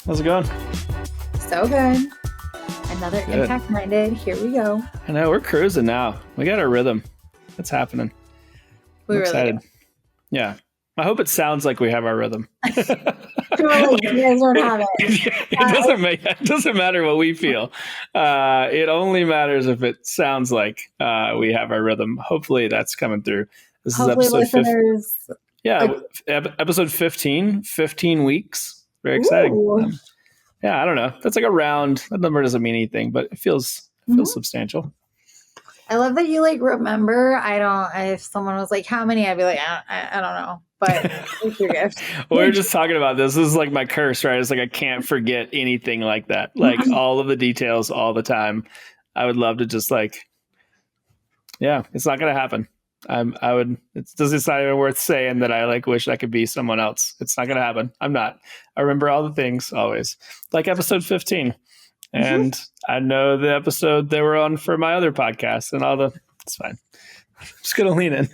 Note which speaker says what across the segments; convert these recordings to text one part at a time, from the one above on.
Speaker 1: How's it going?
Speaker 2: So good. Another
Speaker 1: Good.
Speaker 2: Impact Minded. Here we go.
Speaker 1: I know we're cruising now. We got our rhythm. It's happening.
Speaker 2: We
Speaker 1: I'm
Speaker 2: really
Speaker 1: excited.
Speaker 2: do.
Speaker 1: Yeah. I hope it sounds like we have our rhythm.
Speaker 2: You guys don't have it.
Speaker 1: It doesn't matter what we feel. It only matters if it sounds like we have our rhythm. Hopefully that's coming through. This
Speaker 2: Hopefully
Speaker 1: is episode 15.
Speaker 2: listeners.
Speaker 1: Yeah, episode 15. 15 weeks. Very exciting. Yeah, I don't know. That's like a round. That number doesn't mean anything, but it feels substantial.
Speaker 2: I love that you remember. If someone was like, how many? I'd be like, I don't know. But it's your gift.
Speaker 1: Well, we were just talking about this. This is like my curse, right? It's like I can't forget anything like that. Like all of the details all the time. I would love to just it's not going to happen. It's not even worth saying that I wish I could be someone else. It's not going to happen. I'm not. I remember all the things always. Like episode 15. And I know the episode they were on for my other podcast and it's fine. I'm just going to lean in.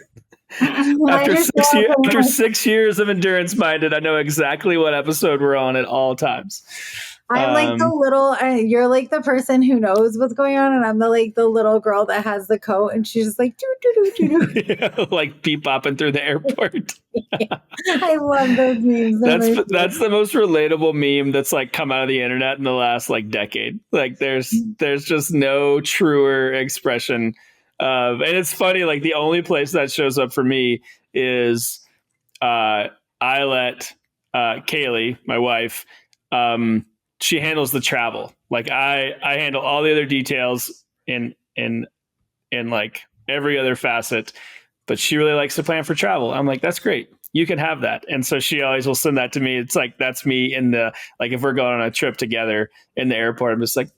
Speaker 1: After 6 years of Endurance Minded, I know exactly what episode we're on at all times.
Speaker 2: I'm like the little, you're like the person who knows what's going on, and I'm the little girl that has the coat, and she's just like,
Speaker 1: like bebopping through the airport.
Speaker 2: I love those memes.
Speaker 1: That's the most relatable meme that's come out of the internet in the last decade. There's just no truer expression of, and it's funny. The only place that shows up for me is I let Kaylee, my wife, she handles the travel. I handle all the other details in every other facet, but she really likes to plan for travel. I'm like, that's great. You can have that. And so she always will send that to me. It's that's me in the, if we're going on a trip together in the airport, I'm just I'm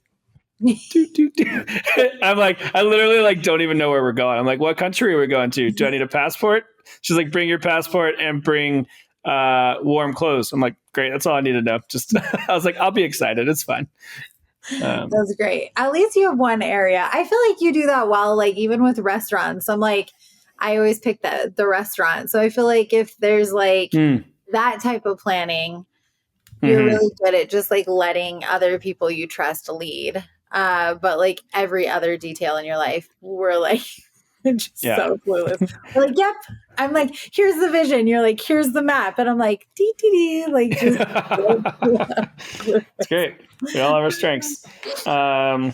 Speaker 1: I literally don't even know where we're going. I'm like, what country are we going to? Do I need a passport? She's like, bring your passport and bring warm clothes. I'm like, great. That's all I need to know. I was like, I'll be excited. It's fine.
Speaker 2: That's great. At least you have one area. I feel like you do that well, even with restaurants. I'm like, I always pick the restaurant. So I feel like if there's that type of planning, you're really good at just letting other people you trust lead. But every other detail in your life, we're just so clueless. We're yep. I'm here's the vision. You're here's the map. And I'm just.
Speaker 1: It's great. We all have our strengths. Are we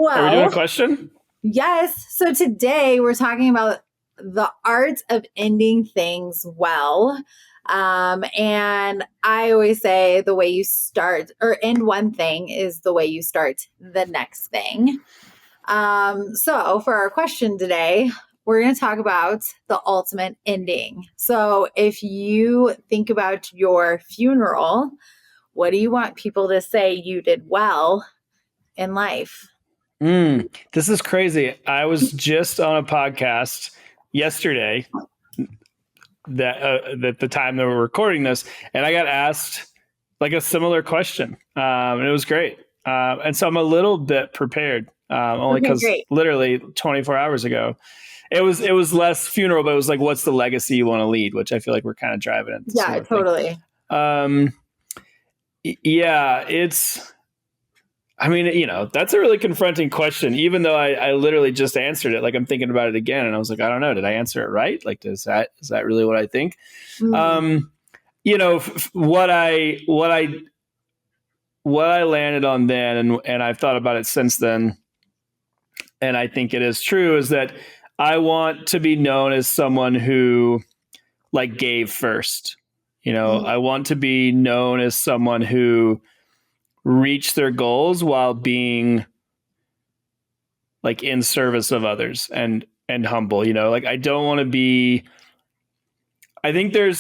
Speaker 1: doing a question?
Speaker 2: Yes. So today we're talking about the art of ending things well. And I always say the way you start or end one thing is the way you start the next thing. So for our question today, we're going to talk about the ultimate ending. So if you think about your funeral, what do you want people to say you did well in life?
Speaker 1: This is crazy. I was just on a podcast yesterday that the time that we're recording this, and I got asked a similar question, and it was great. And so I'm a little bit prepared, only because literally 24 hours ago, it was less funeral, but it was what's the legacy you want to lead, which I feel like we're kind of driving at.
Speaker 2: Yeah, totally.
Speaker 1: That's a really confronting question, even though I literally just answered it. I'm thinking about it again, and I was like, I don't know, did I answer it right? Is that really what I think? What I landed on then, and I've thought about it since then, and I think it is true, is that I want to be known as someone who gave first. I want to be known as someone who reached their goals while being in service of others and humble. I don't want to be, I think I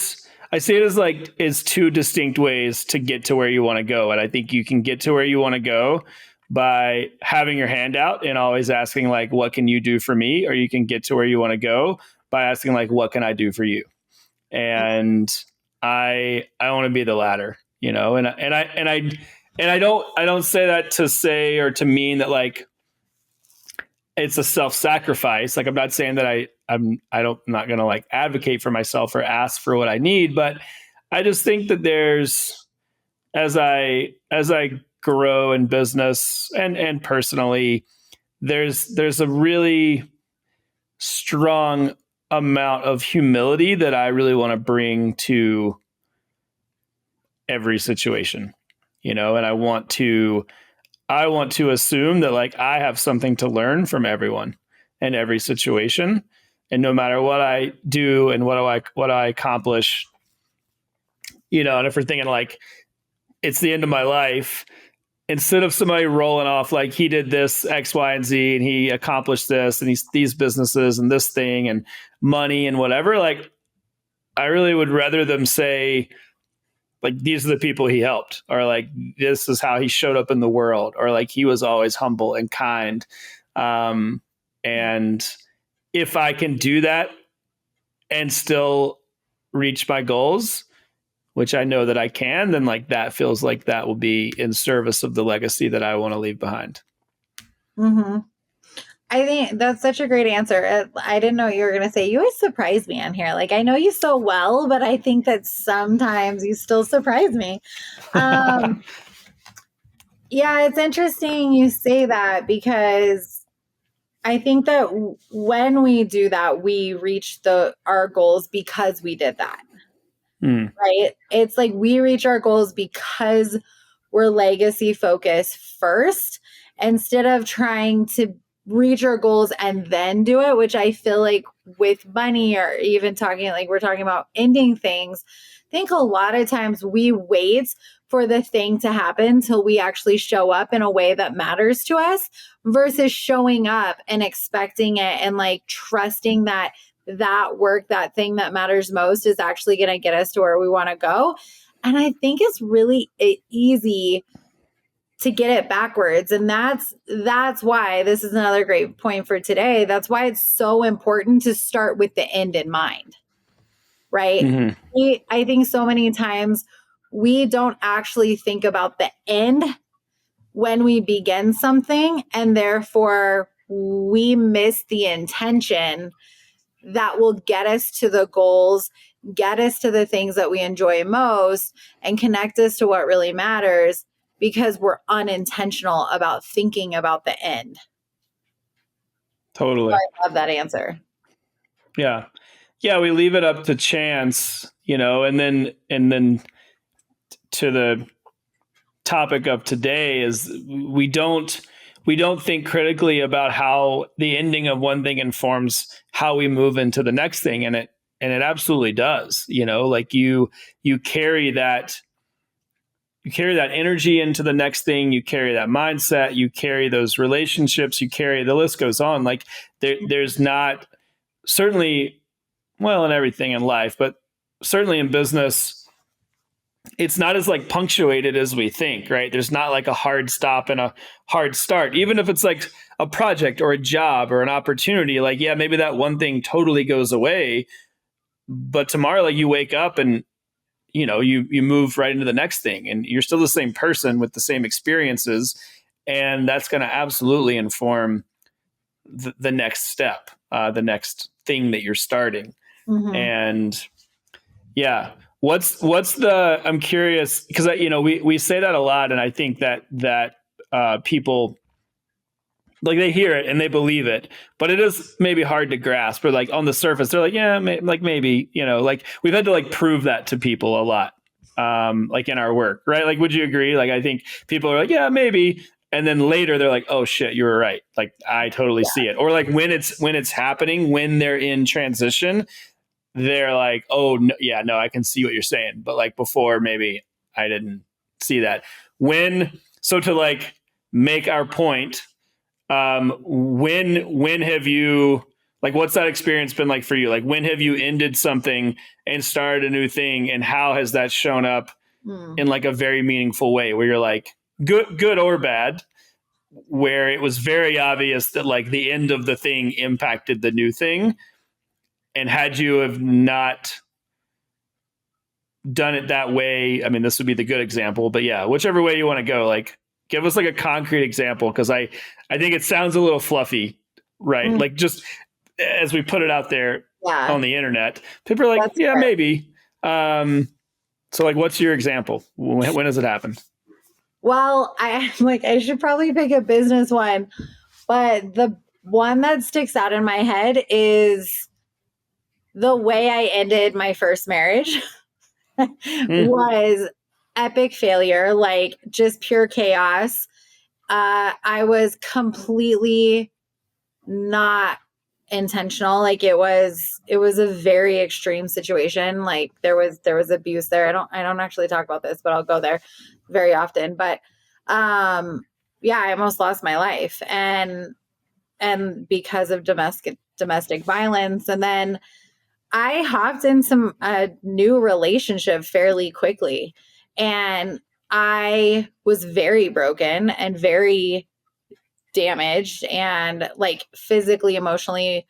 Speaker 1: see it as two distinct ways to get to where you want to go. And I think you can get to where you want to go by having your hand out and always asking what can you do for me? Or you can get to where you want to go by asking what can I do for you? And I want to be the latter, and I don't say that to say or to mean that it's a self-sacrifice. I'm not saying that I'm not going to advocate for myself or ask for what I need, but I just think that there's as I grow in business and personally, there's a really strong amount of humility that I really want to bring to every situation, and I want to assume that like I have something to learn from everyone in every situation. And no matter what I do and what I accomplish, and if we're thinking like it's the end of my life, instead of somebody rolling off like he did this X, Y, and Z and he accomplished this and these businesses and this thing and money and whatever, like I really would rather them say, like, these are the people he helped, or like this is how he showed up in the world, or like he was always humble and kind. And if I can do that and still reach my goals, which I know that I can, then like that feels like that will be in service of the legacy that I want to leave behind.
Speaker 2: Mm-hmm. I think that's such a great answer. I didn't know what you were going to say. You always surprise me on here. Like, I know you so well, but I think that sometimes you still surprise me. Yeah, it's interesting you say that, because I think that when we do that, we reach our goals because we did that. Right? It's like we reach our goals because we're legacy focused first, instead of trying to reach our goals and then do it, which I feel like with money, or even talking like we're talking about ending things, I think a lot of times we wait for the thing to happen till we actually show up in a way that matters to us, versus showing up and expecting it and like trusting that work, that thing that matters most, is actually going to get us to where we want to go. And I think it's really easy to get it backwards. And that's why this is another great point for today. That's why it's so important to start with the end in mind, right? Mm-hmm. I think so many times we don't actually think about the end when we begin something, and therefore we miss the intention that will get us to the goals, get us to the things that we enjoy most, and connect us to what really matters, because we're unintentional about thinking about the end.
Speaker 1: Totally.
Speaker 2: So I love that answer.
Speaker 1: Yeah. Yeah. We leave it up to chance, and then to the topic of today is we don't think critically about how the ending of one thing informs how we move into the next thing. And it absolutely does, like you carry that energy into the next thing, you carry that mindset, you carry those relationships, you carry, the list goes on. Like there's not, certainly, well, in everything in life, but certainly in business, it's not as like punctuated as we think, right? There's not like a hard stop and a hard start. Even if it's like a project or a job or an opportunity, like, yeah, maybe that one thing totally goes away, but tomorrow, like you wake up and, you move right into the next thing, and you're still the same person with the same experiences. And that's going to absolutely inform the next step, the next thing that you're starting. Mm-hmm. And yeah, I'm curious, because we say that a lot, and I think that people, like, they hear it and they believe it, but it is maybe hard to grasp. Or like on the surface, they're like, yeah, maybe, like we've had to like prove that to people a lot, like in our work, right? Like, would you agree? Like, I think people are like, yeah, maybe. And then later they're like, oh shit, you were right. Like, I totally see it. Or like when it's happening, when they're in transition, they're like, oh no, yeah, no, I can see what you're saying. But like before, maybe I didn't see that. So to like make our point, when have you, like, what's that experience been like for you? Like, when have you ended something and started a new thing, and how has that shown up in like a very meaningful way, where you're like, good or bad, where it was very obvious that like the end of the thing impacted the new thing? And had you have not done it that way, I mean, this would be the good example, but yeah, whichever way you want to go, like, give us like a concrete example, because I think it sounds a little fluffy, right? Like, just as we put it out there on the internet, people are like, that's fair. Maybe. So like, what's your example? When does it happen?
Speaker 2: Well, I should probably pick a business one, but the one that sticks out in my head is the way I ended my first marriage was epic failure, like just pure chaos. I was completely not intentional. Like it was a very extreme situation. Like there was abuse there. I don't actually talk about this, but I'll go there very often. But yeah, I almost lost my life and because of domestic violence. And then I hopped in a new relationship fairly quickly, and I was very broken and very damaged, and like physically, emotionally,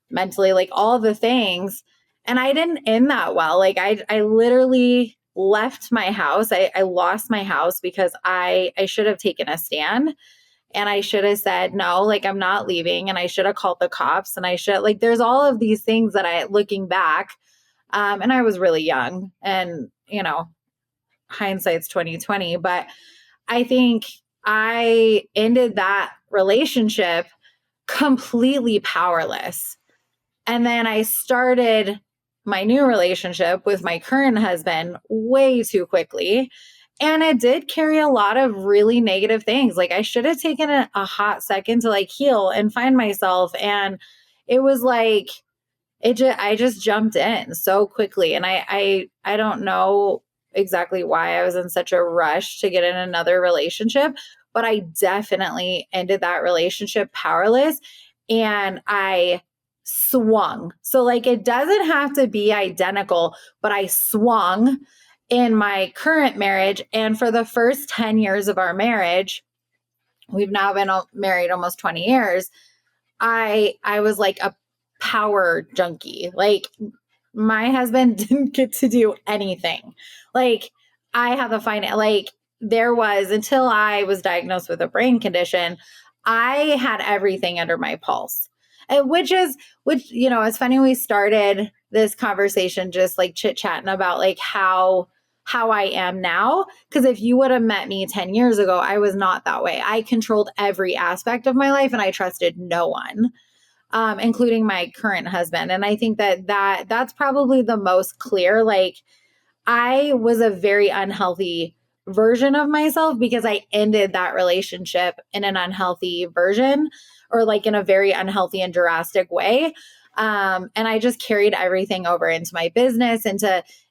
Speaker 2: mentally, like all the things. And I didn't end that well. Like I literally left my house. I lost my house because I should have taken a stand, and I should have said, no, like I'm not leaving. And I should have called the cops, and I should, like, there's all of these things that looking back, and I was really young, and, hindsight's 2020, but I think I ended that relationship completely powerless. And then I started my new relationship with my current husband way too quickly. And it did carry a lot of really negative things. Like I should have taken a hot second to like heal and find myself. And it was like, I just jumped in so quickly. And I don't know exactly why I was in such a rush to get in another relationship, but I definitely ended that relationship powerless, and I swung. So like it doesn't have to be identical, but I swung in my current marriage. And for the first 10 years of our marriage, we've now been married almost 20 years. I was like a power junkie. Like my husband didn't get to do anything. Like I have a like there was, until I was diagnosed with a brain condition, I had everything under my pulse. And which it's funny, we started this conversation just like chit-chatting about like how I am now. Because if you would have met me 10 years ago, I was not that way. I controlled every aspect of my life and I trusted no one, including my current husband. And I think that's probably the most clear. Like I was a very unhealthy version of myself because I ended that relationship in an unhealthy version, or like in a very unhealthy and drastic way. And I just carried everything over into my business,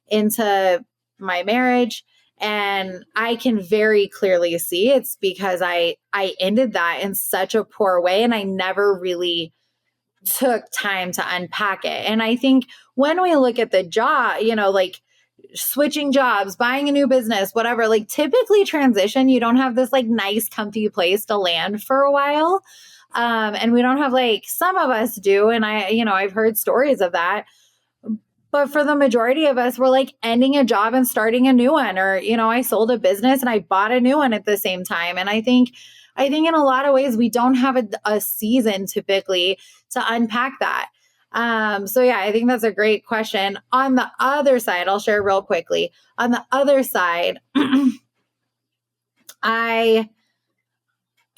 Speaker 2: into my marriage. And I can very clearly see it's because I ended that in such a poor way, and I never really took time to unpack it. And I think when we look at the job, like switching jobs, buying a new business, whatever, like typically transition, you don't have this like nice, comfy place to land for a while. And we don't have, like, some of us do. And I've heard stories of that. But for the majority of us, we're like ending a job and starting a new one. Or, I sold a business and I bought a new one at the same time. And I think in a lot of ways, we don't have a season typically to unpack that. So yeah, I think that's a great question. On the other side, I'll share real quickly. On the other side,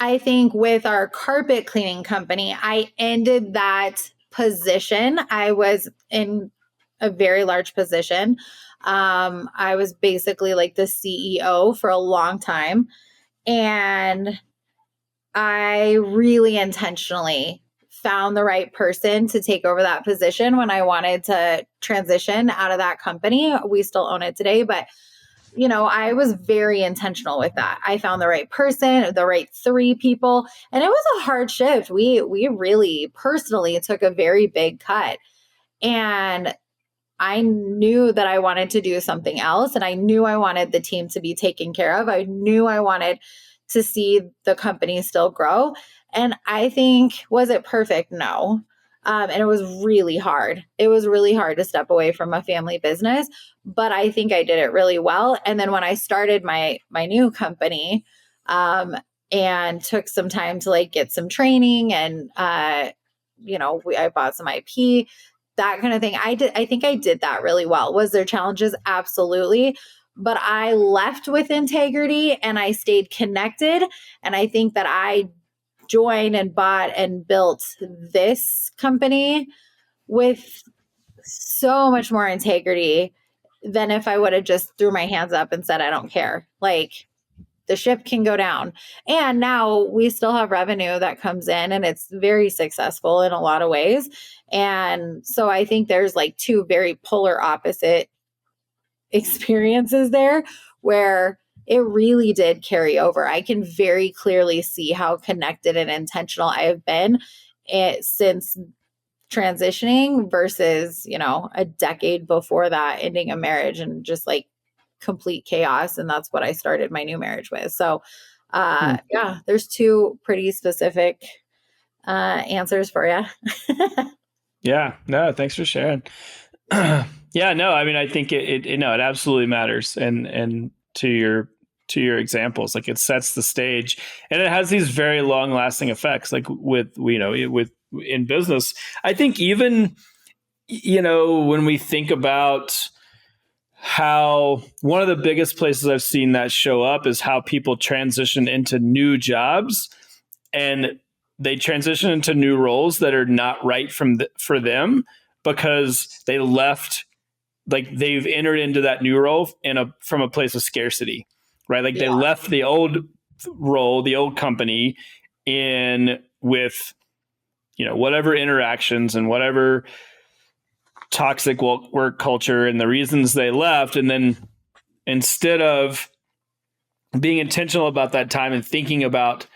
Speaker 2: I think with our carpet cleaning company, I ended that position. I was in a very large position. I was basically like the CEO for a long time. And I really intentionally found the right person to take over that position when I wanted to transition out of that company. We still own it today, but I was very intentional with that. I found the right person, the right 3 people, and it was a hard shift. We really personally took a very big cut, and I knew that I wanted to do something else, and I knew I wanted the team to be taken care of. I knew I wanted to see the company still grow. And I think, was it perfect? No. And it was really hard. It was really hard to step away from a family business, but I think I did it really well. And then when I started my new company, and took some time to like get some training, and I bought some IP, that kind of thing. I think I did that really well. Was there challenges? Absolutely. but I left with integrity and I stayed connected. And I think that I joined and bought and built this company with so much more integrity than if I would have just threw my hands up and said, I don't care. Like, the ship can go down. And now we still have revenue that comes in and it's very successful in a lot of ways. And so I think there's like two very polar opposite experiences there where it really did carry over. I can very clearly see how connected and intentional I have been since transitioning versus, a decade before that, ending a marriage and just like complete chaos. And that's what I started my new marriage with. So yeah, there's two pretty specific answers for you.
Speaker 1: Yeah, no, thanks for sharing. Yeah, no, I mean, I think it absolutely matters. And to your examples, like it sets the stage and it has these very long lasting effects, like with in business. I think even, when we think about how one of the biggest places I've seen that show up is how people transition into new jobs and they transition into new roles that are not right for them because they left, like they've entered into that new role from a place of scarcity, right? Like they left the old role, the old company in with, whatever interactions and whatever toxic work culture and the reasons they left. And then instead of being intentional about that time and thinking about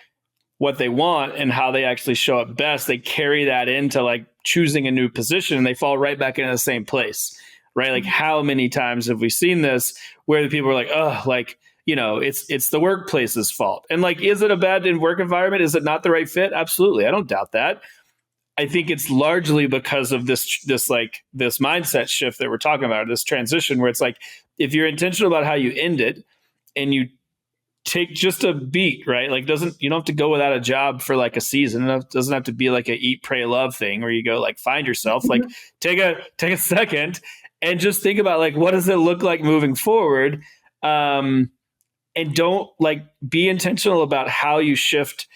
Speaker 1: what they want and how they actually show up best, they carry that into like choosing a new position and they fall right back into the same place, right? Like how many times have we seen this where the people are like, oh, like, it's the workplace's fault. And like, is it a bad work environment? Is it not the right fit? Absolutely. I don't doubt that. I think it's largely because of this mindset shift that we're talking about, this transition where it's like, if you're intentional about how you end it and you take just a beat, right? Like you don't have to go without a job for like a season. It doesn't have to be like a eat, pray, love thing where you go like find yourself, like take a second and just think about like, what does it look like moving forward? And don't like be intentional about how you shift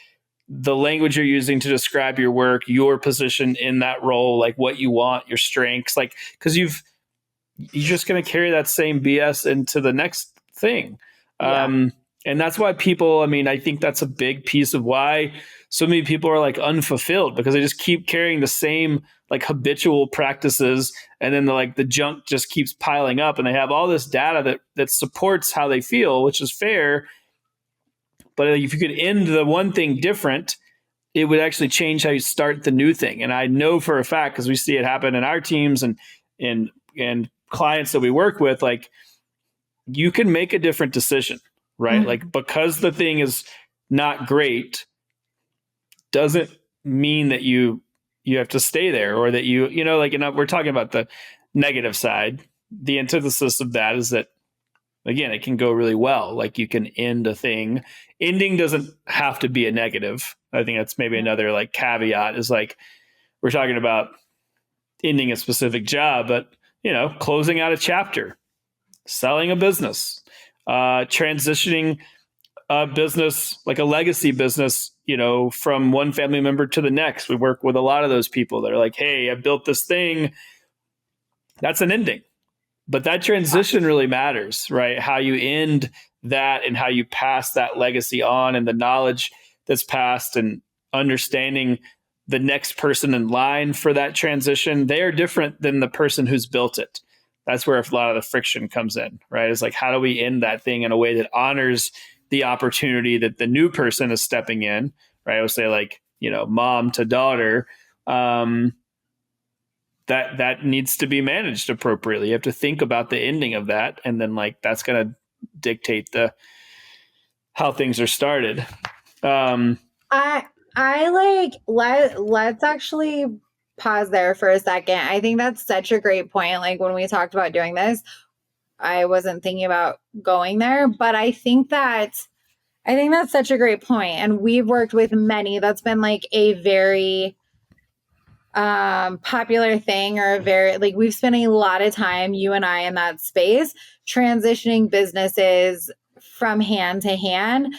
Speaker 1: the language you're using to describe your work, your position in that role, like what you want, your strengths, like, cause you're just going to carry that same BS into the next thing. Yeah. And that's why people, I mean, I think that's a big piece of why so many people are like unfulfilled because they just keep carrying the same like habitual practices. And then the junk just keeps piling up and they have all this data that supports how they feel, which is fair. But if you could end the one thing different, it would actually change how you start the new thing. And I know for a fact, because we see it happen in our teams and clients that we work with, like you can make a different decision, right? Mm-hmm. Like because the thing is not great doesn't mean that you have to stay there or that we're talking about the negative side. The antithesis of that is that, again, it can go really well. Like you can end a thing. Ending doesn't have to be a negative. I think that's maybe another like caveat is like, we're talking about ending a specific job, but closing out a chapter, selling a business, transitioning a business, like a legacy business, from one family member to the next. We work with a lot of those people that are like, hey, I built this thing. That's an ending. But that transition really matters, right? How you end that and how you pass that legacy on and the knowledge that's passed and understanding the next person in line for that transition. They are different than the person who's built it. That's where a lot of the friction comes in, right? It's like, how do we end that thing in a way that honors the opportunity that the new person is stepping in, right? I would say like, mom to daughter, that needs to be managed appropriately. You have to think about the ending of that. And then like, that's going to dictate how things are started.
Speaker 2: Let's actually pause there for a second. I think that's such a great point. Like when we talked about doing this, I wasn't thinking about going there, but I think that's such a great point. And we've worked with many. That's been like a very popular thing, or a very, like, we've spent a lot of time, you and I, in that space, transitioning businesses from hand to hand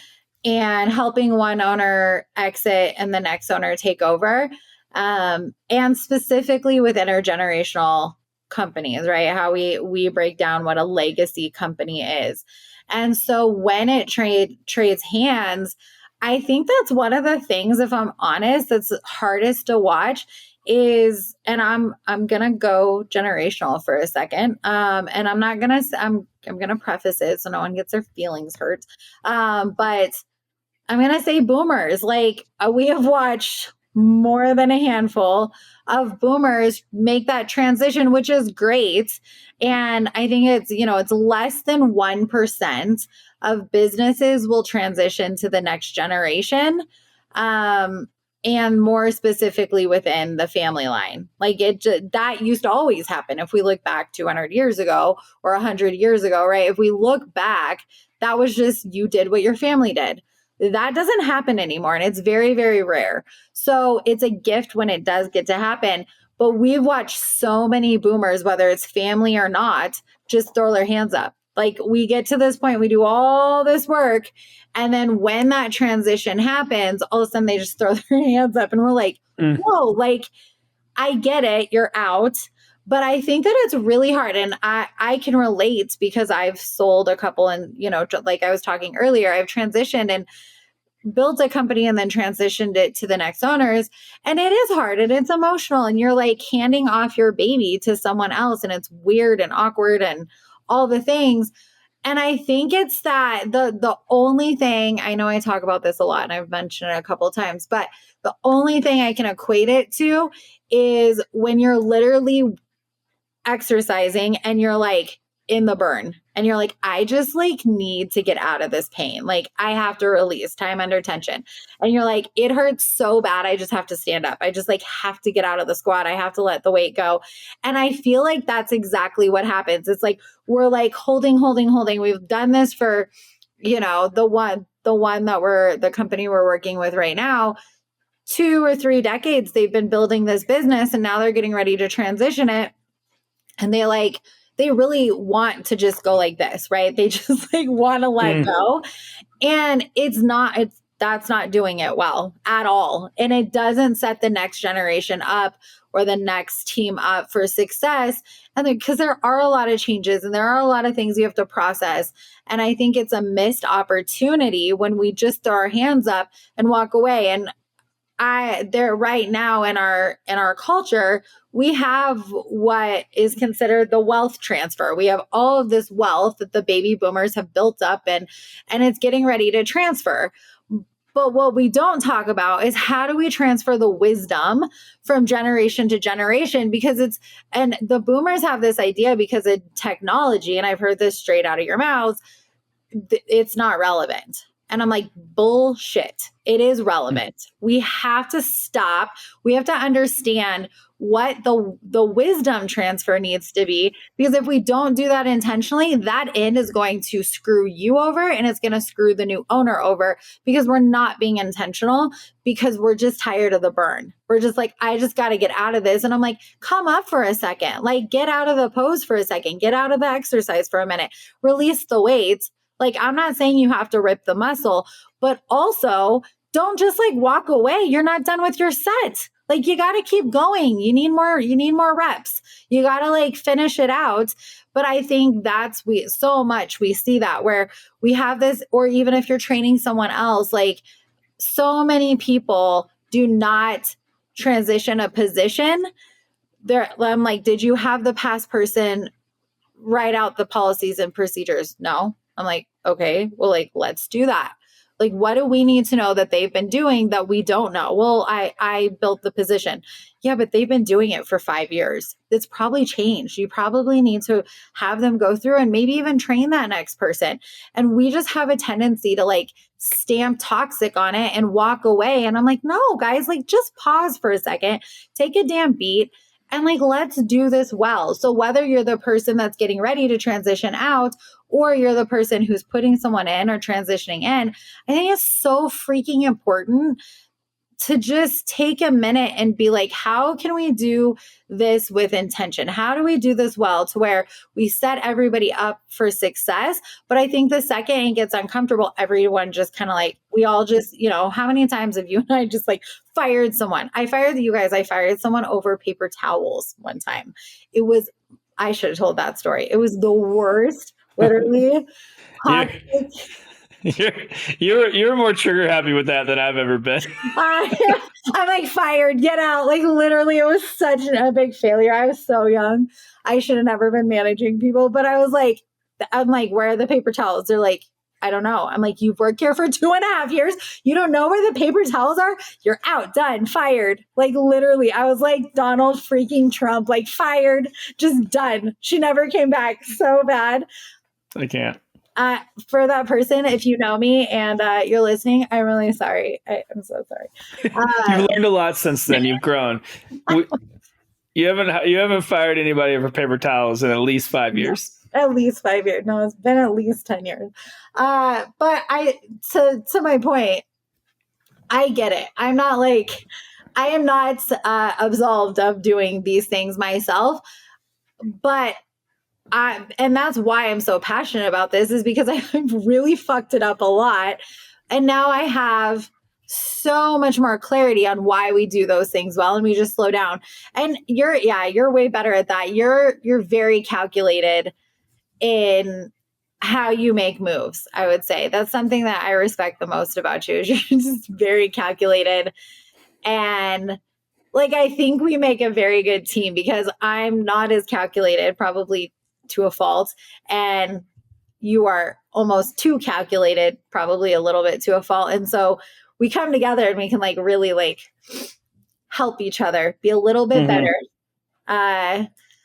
Speaker 2: and helping one owner exit and the next owner take over. And specifically with intergenerational companies, right? How we break down what a legacy company is. And so when it trades hands, I think that's one of the things, if I'm honest, that's hardest to watch is, and I'm gonna go generational for a second, and I'm gonna preface it so no one gets their feelings hurt, but I'm gonna say boomers. Like, we have watched more than a handful of boomers make that transition, which is great. And I think it's less than 1% of businesses will transition to the next generation. And more specifically within the family line. Like, that used to always happen. If we look back 200 years ago or 100 years ago, right? If we look back, that was just, you did what your family did. That doesn't happen anymore. And it's very, very rare. So it's a gift when it does get to happen. But we've watched so many boomers, whether it's family or not, just throw their hands up. Like, we get to this point, we do all this work. And then when that transition happens, all of a sudden they just throw their hands up and we're like, whoa, like, I get it, you're out. But I think that it's really hard. And I can relate because I've sold a couple, and, like I was talking earlier, I've transitioned and built a company and then transitioned it to the next owners. And it is hard and it's emotional. And you're like handing off your baby to someone else, and it's weird and awkward and all the things. And I think it's that the only thing, I know I talk about this a lot and I've mentioned it a couple of times, but the only thing I can equate it to is when you're literally exercising and you're like in the burn and you're like, I just like need to get out of this pain. Like, I have to release time under tension. And you're like, it hurts so bad. I just have to stand up. I just like have to get out of the squat. I have to let the weight go. And I feel like that's exactly what happens. It's like, we're like holding. We've done this for, the company we're working with right now, 2 or 3 decades, they've been building this business and now they're getting ready to transition it. And they really want to just go like this, right? They just like want to let go. And that's not doing it well at all. And it doesn't set the next generation up or the next team up for success. And because there are a lot of changes and there are a lot of things you have to process. And I think it's a missed opportunity when we just throw our hands up and walk away. And there right now in our culture, we have what is considered the wealth transfer. We have all of this wealth that the baby boomers have built up and it's getting ready to transfer. But what we don't talk about is, how do we transfer the wisdom from generation to generation? Because and the boomers have this idea because of technology, and I've heard this straight out of your mouths, it's not relevant. And I'm like, bullshit. It is relevant. We have to stop. We have to understand what the wisdom transfer needs to be. Because if we don't do that intentionally, that end is going to screw you over and it's going to screw the new owner over, because we're not being intentional, because we're just tired of the burn. We're just like, I just got to get out of this. And I'm like, come up for a second. Like, get out of the pose for a second. Get out of the exercise for a minute. Release the weights. Like, I'm not saying you have to rip the muscle, but also don't just like walk away. You're not done with your set. Like, you got to keep going. You need more reps. You got to like finish it out. But I think we see that where we have this, or even if you're training someone else, like, so many people do not transition a position. I'm like, did you have the past person write out the policies and procedures? No. I'm like, okay, well, like, let's do that. Like, what do we need to know that they've been doing that we don't know? Well, I built the position. Yeah, but they've been doing it for 5 years. It's probably changed. You probably need to have them go through and maybe even train that next person. And we just have a tendency to like stamp toxic on it and walk away. And I'm like, no, guys, like, just pause for a second, take a damn beat. And like, let's do this well. So whether you're the person that's getting ready to transition out, or you're the person who's putting someone in or transitioning in, I think it's so freaking important to just take a minute and be like, how can we do this with intention? How do we do this well to where we set everybody up for success? But I think the second it gets uncomfortable, everyone just kind of like, we all just, how many times have you and I just like fired someone? I fired someone over paper towels one time. I should have told that story. It was the worst, literally.
Speaker 1: You're more trigger happy with that than I've ever been.
Speaker 2: I'm like, fired, get out. Like literally, it was such a big failure. I was so young. I should have never been managing people. But I'm like, where are the paper towels? They're like, I don't know. I'm like, you've worked here for 2.5 years. You don't know where the paper towels are? You're out, done, fired. Like literally, I was like Donald freaking Trump, like fired, just done. She never came back. So bad.
Speaker 1: I can't.
Speaker 2: For that person, if you know me and you're listening, I'm really sorry. I'm so sorry.
Speaker 1: You've learned a lot since then. You've grown. You haven't fired anybody over paper towels in at least 5 years.
Speaker 2: At least 5 years. No, it's been at least 10 years. But to my point, I get it. I am not absolved of doing these things myself, but and that's why I'm so passionate about this, is because I've really fucked it up a lot. And now I have so much more clarity on why we do those things well, and we just slow down. And you're way better at that. You're very calculated in how you make moves. I would say that's something that I respect the most about you, is you're just very calculated. And like, I think we make a very good team, because I'm not as calculated, probably to a fault, and you are almost too calculated, probably a little bit to a fault. And so we come together and we can like really like help each other be a little bit better.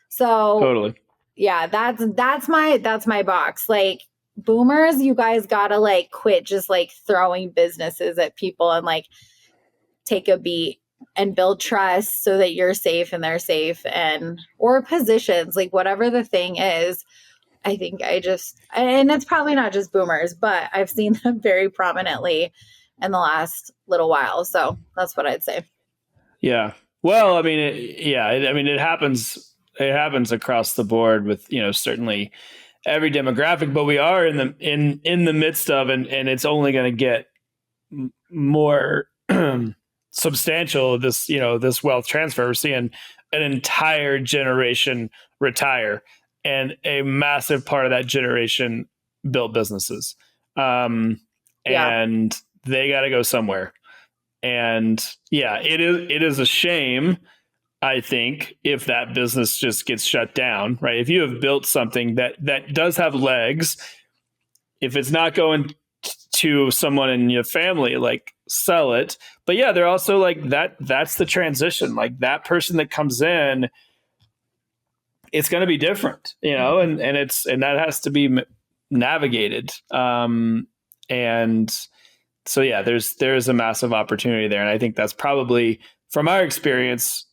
Speaker 2: So
Speaker 1: totally.
Speaker 2: Yeah, that's my box. Like, boomers, you guys gotta like quit just like throwing businesses at people, and like take a beat and build trust so that you're safe and they're safe, or positions, like whatever the thing is. I think and it's probably not just boomers, but I've seen them very prominently in the last little while. So that's what I'd say.
Speaker 1: Yeah. Well, I mean, it happens. It happens across the board with, certainly every demographic, but we are in the midst of, and it's only going to get more substantial. This wealth transfer. We're seeing an entire generation retire, and a massive part of that generation built businesses. And they got to go somewhere. And it is a shame, I think, if that business just gets shut down, right? If you have built something that does have legs, if it's not going to someone in your family, like, sell it. But yeah, they're also like that's the transition. Like, that person that comes in, it's going to be different, and that has to be navigated. And so, yeah, there's a massive opportunity there. And I think that's probably, from our experience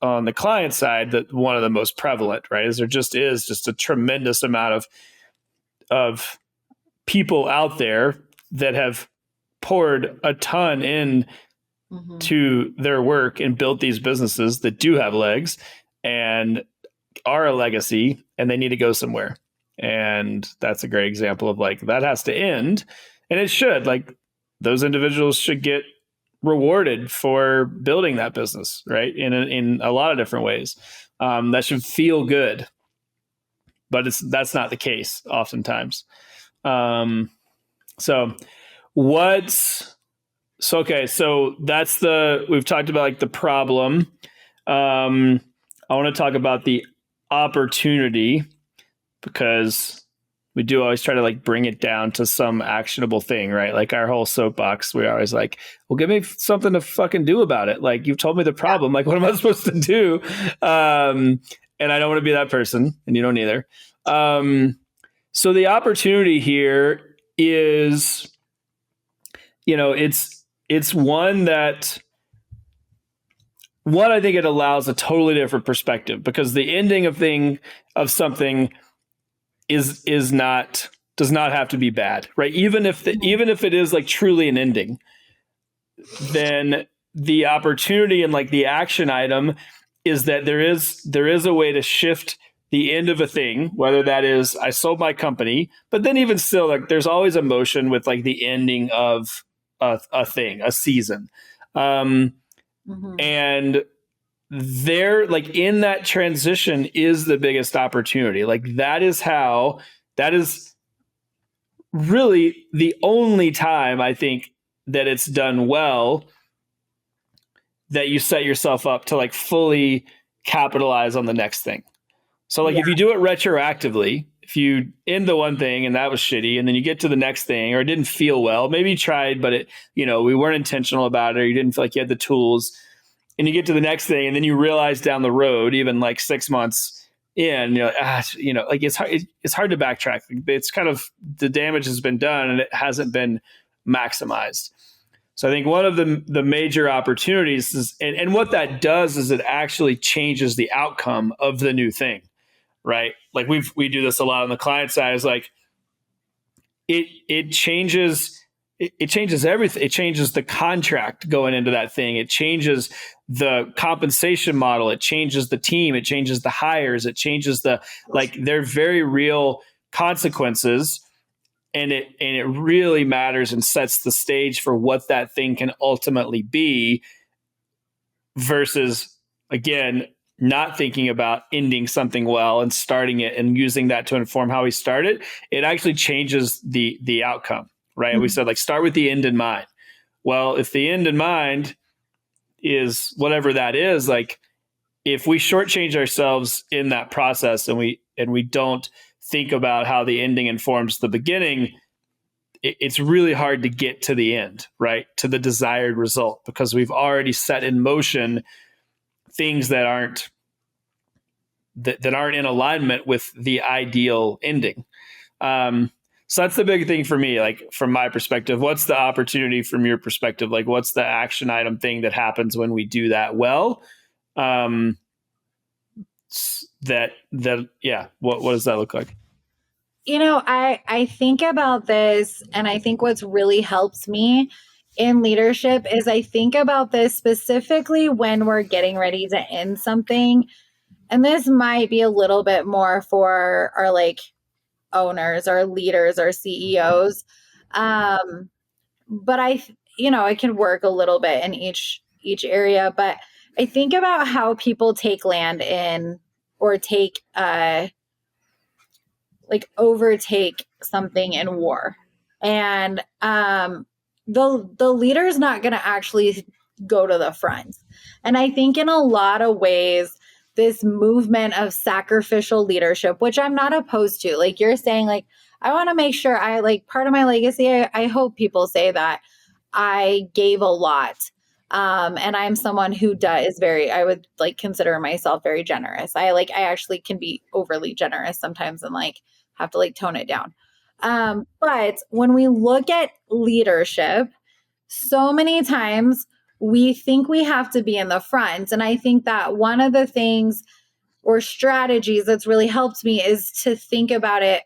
Speaker 1: on the client side, that one of the most prevalent, right? Is there just a tremendous amount of people out there that have poured a ton in to their work and built these businesses that do have legs and are a legacy, and they need to go somewhere. And that's a great example of like, that has to end. And it should, like, those individuals should get rewarded for building that business, right? In a lot of different ways. That should feel good, but that's not the case oftentimes. So that's we've talked about like the problem. I want to talk about the opportunity, because we do always try to like bring it down to some actionable thing, right? Like our whole soapbox, we're always like, well, give me something to fucking do about it. Like, you've told me the problem. Like, what am I supposed to do? And I don't want to be that person, and you don't either. So the opportunity here is, it's one that, I think it allows a totally different perspective, because the ending of something does not have to be bad, right? Even if it is like truly an ending, then the opportunity and like the action item is that there is a way to shift the end of a thing, whether that is I sold my company, but then even still, like there's always emotion with like the ending of a thing, a season. And there, like in that transition is the biggest opportunity. Like that is really the only time I think that it's done well that you set yourself up to like fully capitalize on the next thing. So like if you do it retroactively, if you end the one thing and that was shitty, and then you get to the next thing or it didn't feel well, maybe you tried, but it, we weren't intentional about it, or you didn't feel like you had the tools, and you get to the next thing and then you realize down the road, even like 6 months in, you're like, like it's hard to backtrack. It's kind of, the damage has been done and it hasn't been maximized. So I think one of the major opportunities is, and what that does is it actually changes the outcome of the new thing, right? Like we do this a lot on the client side. Is like it changes everything. It changes the contract going into that thing. It changes the compensation model. It changes the team. It changes the hires. It changes like they're very real consequences. And it really matters and sets the stage for what that thing can ultimately be, versus, again, not thinking about ending something well and starting it and using that to inform how we start it. It actually changes the outcome, right? We said, like, start with the end in mind. Well, if the end in mind is whatever that is, like if we shortchange ourselves in that process and we don't think about how the ending informs the beginning, it's really hard to get to the end, right? To the desired result, because we've already set in motion things that aren't in alignment with the ideal ending. So that's the big thing for me, like from my perspective. What's the opportunity from your perspective? Like what's the action item thing that happens when we do that well? What does that look like?
Speaker 2: I think about this, and I think what's really helped me in leadership is I think about this specifically when we're getting ready to end something. And this might be a little bit more for our like owners, our leaders, our CEOs. But it can work a little bit in each area. But I think about how people take land in, or overtake something in war. And the leader's not going to actually go to the front. And I think in a lot of ways, this movement of sacrificial leadership, which I'm not opposed to, like you're saying, like, I want to make sure part of my legacy, I hope people say that I gave a lot. And I'm someone who I would like consider myself very generous. I actually can be overly generous sometimes and like have to like tone it down. But when we look at leadership, so many times we think we have to be in the front. And I think that one of the things or strategies that's really helped me is to think about it.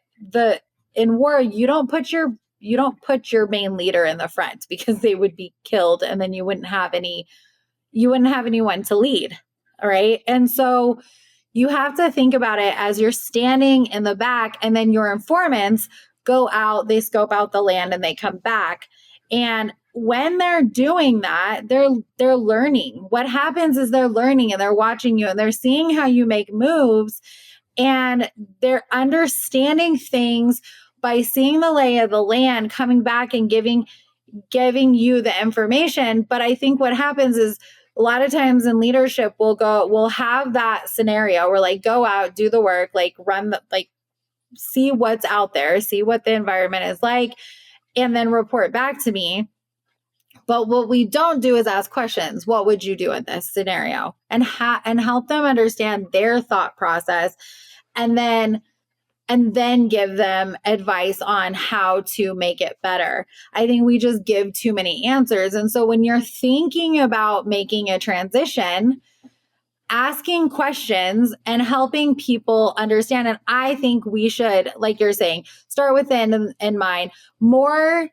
Speaker 2: In war, you don't put your main leader in the front, because they would be killed and then you wouldn't have anyone to lead. All right. And so you have to think about it as you're standing in the back, and then your informants go out, they scope out the land, and they come back. And when they're doing that, they're learning. What happens is they're learning and they're watching you and they're seeing how you make moves, and they're understanding things by seeing the lay of the land, coming back and giving you the information. But I think what happens is a lot of times in leadership, we'll have that scenario where like go out, do the work, like see what's out there, see what the environment is like, and then report back to me. But what we don't do is ask questions. What would you do in this scenario? And help them understand their thought process, and then give them advice on how to make it better. I think we just give too many answers. And so when you're thinking about making a transition, asking questions and helping people understand. And I think we should, like you're saying, start with end in mind. More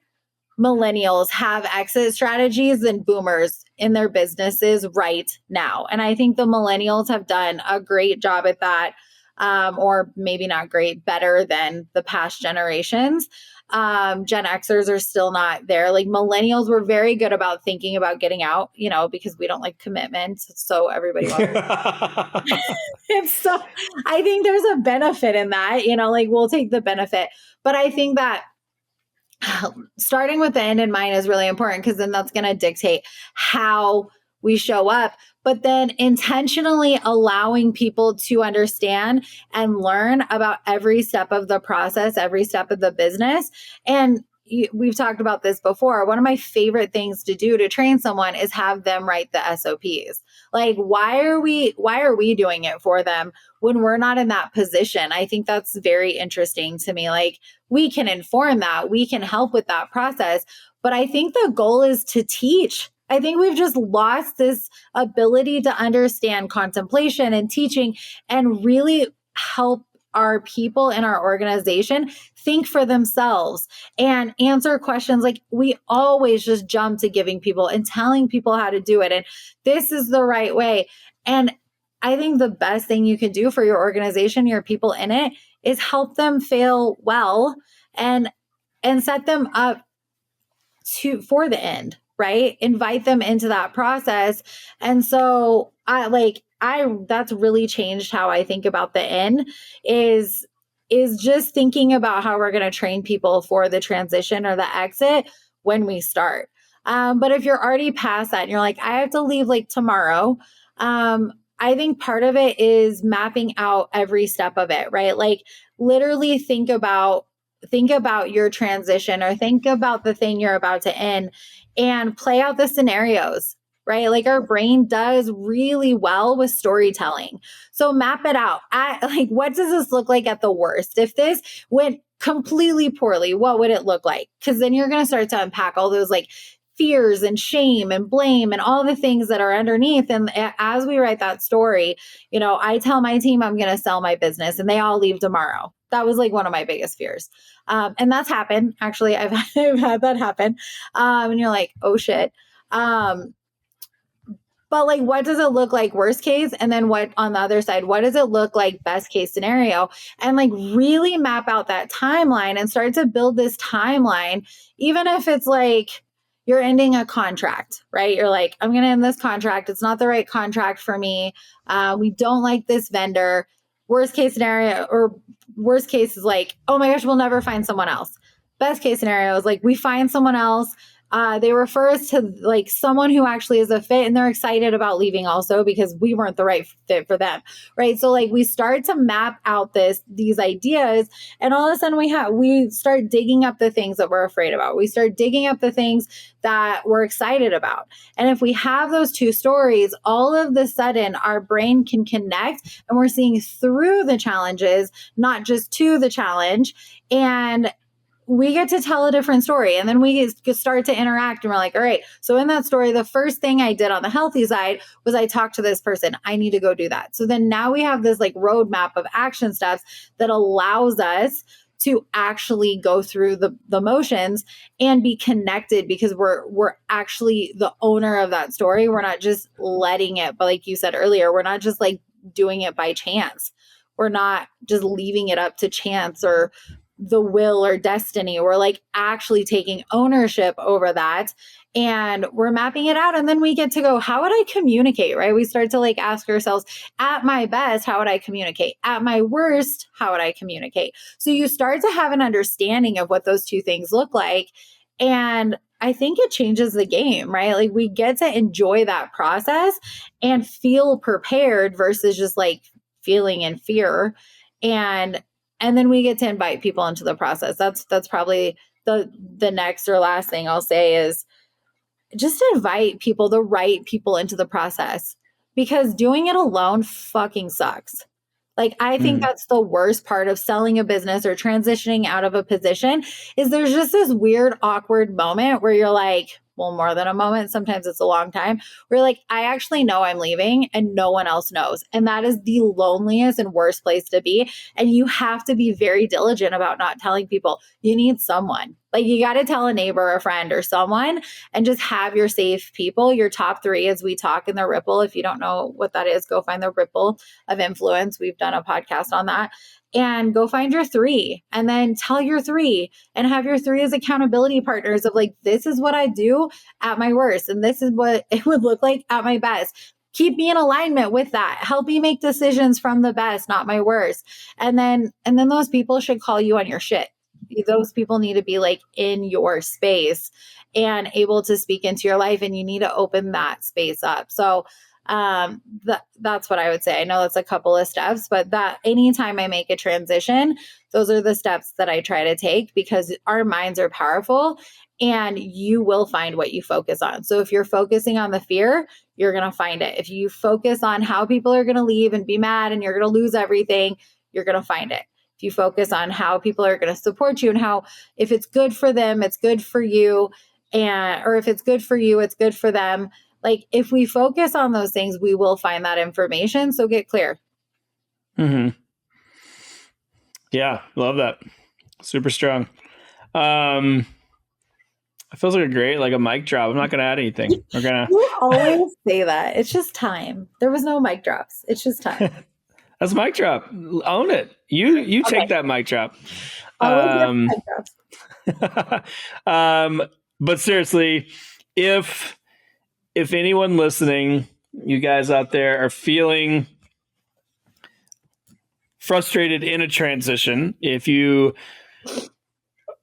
Speaker 2: millennials have exit strategies than boomers in their businesses right now. And I think the millennials have done a great job at that, or maybe not great, better than the past generations. Gen Xers are still not there. Like millennials were very good about thinking about getting out, because we don't like commitments. So everybody wants it's so I think there's a benefit in that, like we'll take the benefit. But I think that starting with the end in mind is really important because then that's going to dictate how we show up, but then intentionally allowing people to understand and learn about every step of the process, every step of the business. And we've talked about this before. One of my favorite things to do to train someone is have them write the SOPs. Like, why are we doing it for them when we're not in that position? I think that's very interesting to me. Like, we can inform that, we can help with that process, but I think the goal is to teach. I think we've just lost this ability to understand contemplation and teaching and really help our people in our organization think for themselves and answer questions. Like, we always just jump to giving people and telling people how to do it. And this is the right way. And I think the best thing you can do for your organization, your people in it, is help them fail well and set them up for the end, right? Invite them into that process. And so that's really changed how I think about the end is just thinking about how we're going to train people for the transition or the exit when we start. But if you're already past that and you're like, I have to leave like tomorrow, I think part of it is mapping out every step of it, right? Like literally think about your transition or think about the thing you're about to end and play out the scenarios, right? Like our brain does really well with storytelling. So map it out. What does this look like at the worst? If this went completely poorly, what would it look like? Because then you're going to start to unpack all those like fears and shame and blame and all the things that are underneath. And as we write that story, I tell my team I'm going to sell my business and they all leave tomorrow. That was like one of my biggest fears. And that's happened. Actually, I've had that happen. And you're like, oh shit. But like, what does it look like worst case? And then what on the other side, what does it look like best case scenario? And like really map out that timeline and start to build this timeline, even if it's like you're ending a contract, right? You're like, I'm going to end this contract. It's not the right contract for me. We don't like this vendor. Worst case scenario or worst case is like, oh my gosh, we'll never find someone else. Best case scenario is like, we find someone else. They refer us to like someone who actually is a fit and they're excited about leaving also because we weren't the right fit for them. Right. So like we start to map out these ideas and all of a sudden we start digging up the things that we're afraid about. We start digging up the things that we're excited about. And if we have those two stories, all of the sudden our brain can connect and we're seeing through the challenges, not just to the challenge. And we get to tell a different story. And then we start to interact and we're like, all right, so in that story, the first thing I did on the healthy side was I talked to this person. I need to go do that. So then now we have this like roadmap of action steps that allows us to actually go through the motions and be connected because we're actually the owner of that story. We're not just letting it, but like you said earlier, we're not just like doing it by chance. We're not just leaving it up to chance or the will or destiny. We're like actually taking ownership over that and we're mapping it out. And then we get to go, how would I communicate? Right? We start to like ask ourselves, at my best, how would I communicate? At my worst, how would I communicate? So you start to have an understanding of what those two things look like. And I think it changes the game, right? Like we get to enjoy that process and feel prepared versus just like feeling in fear. And then we get to invite people into the process. That's probably the next or last thing I'll say is just invite people, the right people into the process because doing it alone fucking sucks. Like, I think that's the worst part of selling a business or transitioning out of a position is there's just this weird, awkward moment where you're like, well, more than a moment. Sometimes it's a long time. We're like, I actually know I'm leaving and no one else knows. And that is the loneliest and worst place to be. And you have to be very diligent about not telling people. You need someone, Like you got to tell a neighbor, a friend, or someone, and just have your safe people, your top 3 as we talk in the Ripple. If you don't know what that is, go find the Ripple of Influence. We've done a podcast on that. And go find your 3 and then tell your 3 and have your 3 as accountability partners of like, this is what I do at my worst. And this is what it would look like at my best. Keep me in alignment with that. Help me make decisions from the best, not my worst. And then those people should call you on your shit. Those people need to be like in your space and able to speak into your life. And you need to open that space up. So that's what I would say. I know that's a couple of steps, but that anytime I make a transition, those are the steps that I try to take, because our minds are powerful and you will find what you focus on. So if you're focusing on the fear, you're going to find it. If you focus on how people are going to leave and be mad and you're going to lose everything, you're going to find it. If you focus on how people are going to support you and how, if it's good for them, it's good for you, or if it's good for you, it's good for them. Like if we focus on those things, we will find that information. So get clear.
Speaker 1: Mm-hmm. Yeah. Love that. Super strong. It feels like a mic drop. I'm not going to add anything.
Speaker 2: You always say that. It's just time. There was no mic drops. It's just time.
Speaker 1: That's mic drop. Own it. You okay. Take that mic drop.
Speaker 2: Mic drops.
Speaker 1: But seriously, if anyone listening, you guys out there are feeling frustrated in a transition, if you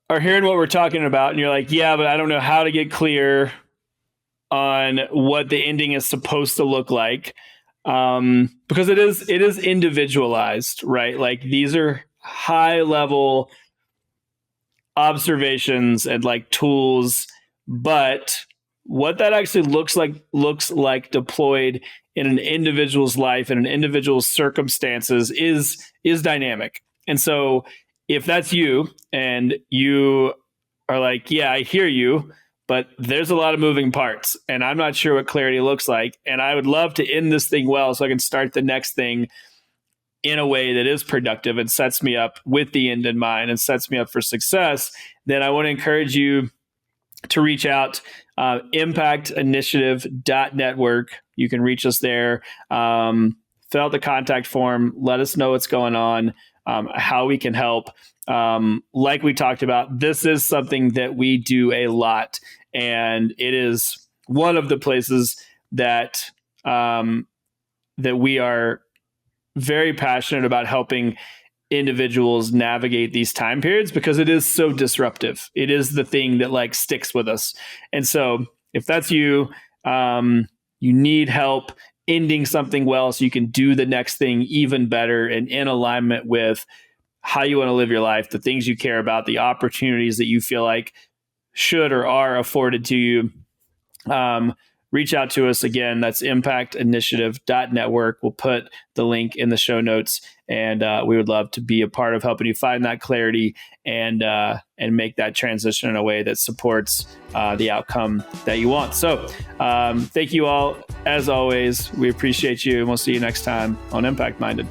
Speaker 1: are hearing what we're talking about and you're like, yeah, but I don't know how to get clear on what the ending is supposed to look like, because it is individualized, right? Like these are high level observations and like tools, but what that actually looks like deployed in an individual's life and an individual's circumstances is dynamic. And so if that's you and you are like, yeah, I hear you, but there's a lot of moving parts and I'm not sure what clarity looks like, and I would love to end this thing well so I can start the next thing in a way that is productive and sets me up with the end in mind and sets me up for success, then I want to encourage you to reach out, impactinitiative.network. You can reach us there. Fill out the contact form. Let us know what's going on, how we can help. Like we talked about, this is something that we do a lot, and it is one of the places that that we are very passionate about helping individuals navigate these time periods, because it is so disruptive. It is the thing that like sticks with us. And so if that's you, you need help ending something well so you can do the next thing even better and in alignment with how you want to live your life, the things you care about, the opportunities that you feel like should or are afforded to you, reach out to us. Again, that's impactinitiative.network. We'll put the link in the show notes, and we would love to be a part of helping you find that clarity and make that transition in a way that supports the outcome that you want. So thank you all. As always, we appreciate you, and we'll see you next time on Impact Minded.